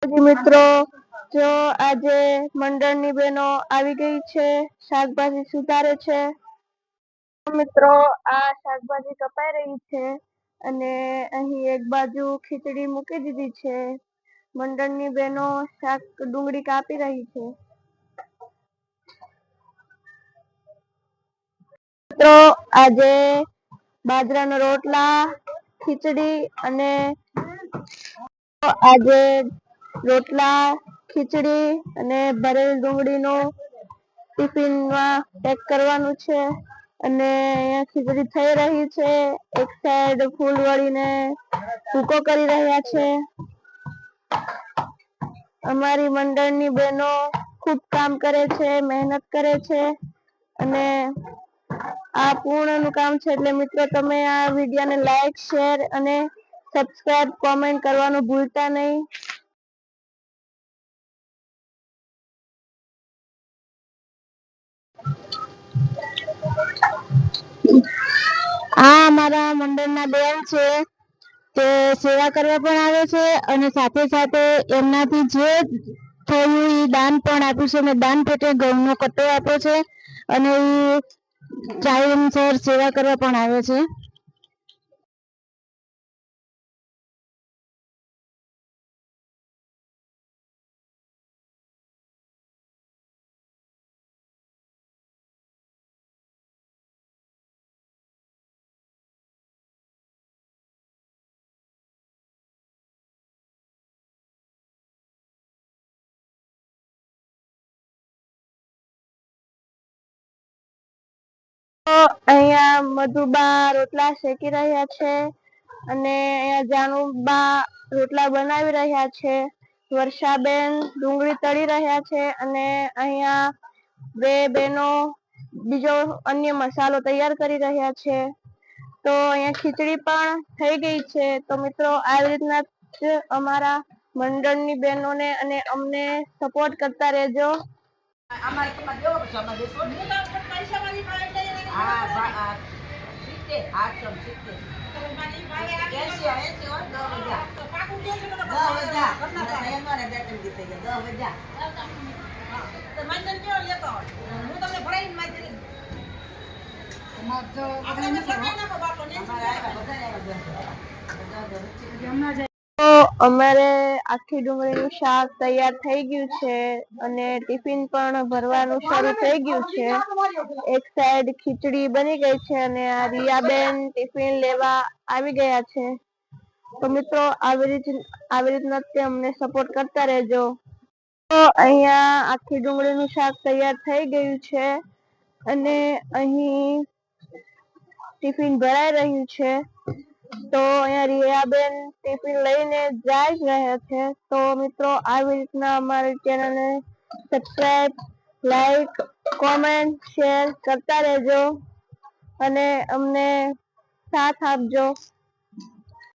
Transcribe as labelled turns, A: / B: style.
A: જી મિત્રો, જો આજે મંડળની બહેનો આવી ગઈ છે, શાકભાજી સુધારે છે. મિત્રો, આ શાકભાજી કપાઈ રહી છે અને અહીં એક બાજુ ખીચડી મૂકી દીધી છે. મંડળની બહેનો ડુંગળી કાપી રહી છે. મિત્રો, આજે બાજરાના રોટલા, ખીચડી અને ભરેલ ડુંગળીનું ટિફિનમાં પેક કરવાનું છે અને અહીંયા ખીચડી થઈ રહી છે. એક સાઈડ ફૂલ વળીને ભૂકો કરી રહ્યા છે. અમારી મંડળની બહેનો ખૂબ કામ કરે છે, મહેનત કરે છે અને આ પૂર્ણનું કામ છે. એટલે મિત્રો, તમે આ વિડીયોને લાઈક, શેર અને સબસ્ક્રાઇબ, કોમેન્ટ કરવાનું ભૂલતા નહીં. આ અમારા મંડળના બેન છે, તે સેવા કરવા પણ આવે છે અને સાથે સાથે એમનાથી જે થયું એ દાન પણ આપ્યું છે અને દાન પેટે ઘઉંનો કટ્ટો આપ્યો છે અને એ ટાઈમસર સેવા કરવા પણ આવે છે. તો અહીંયા મધુબા રોટલા શેકી રહ્યા છે અને અહીંયા જાનુબા રોટલા બનાવી રહ્યા છે. વર્ષાબેન ડુંગળી તળી રહ્યા છે અને અહીંયા બે બહેનો બીજો અન્ય મસાલો તૈયાર કરી રહ્યા છે. તો અહીંયા ખીચડી પણ થઈ ગઈ છે. તો મિત્રો, આવી રીતના જ અમારા મંડળની બહેનોને અને અમને સપોર્ટ કરતા રહેજો. અમારે આખી ડુંગળીનું શાક તૈયાર થઈ ગયું છે અને ટિફિન પણ ભરવાનું શરૂ થઈ ગયું છે. એક સાઈડ ખીચડી બની ગઈ છે અને આ રિયાબેન ટિફિન લેવા આવી ગયા છે. તો મિત્રો, આવી રીતના અમને સપોર્ટ કરતા રહેજો. તો અહીંયા આખી ડુંગળીનું શાક તૈયાર થઈ ગયું છે અને અહીં ટિફિન ભરાઈ રહ્યું છે. તો અહીંયા રિયાબેન ટિફિન લઈને જાય જ રહ્યા છે. તો મિત્રો, આવી રીતના અમારી ચેનલને સબસ્ક્રાઇબ, લાઈક, કોમેન્ટ, શેર કરતા રહેજો અને અમને સાથ આપજો.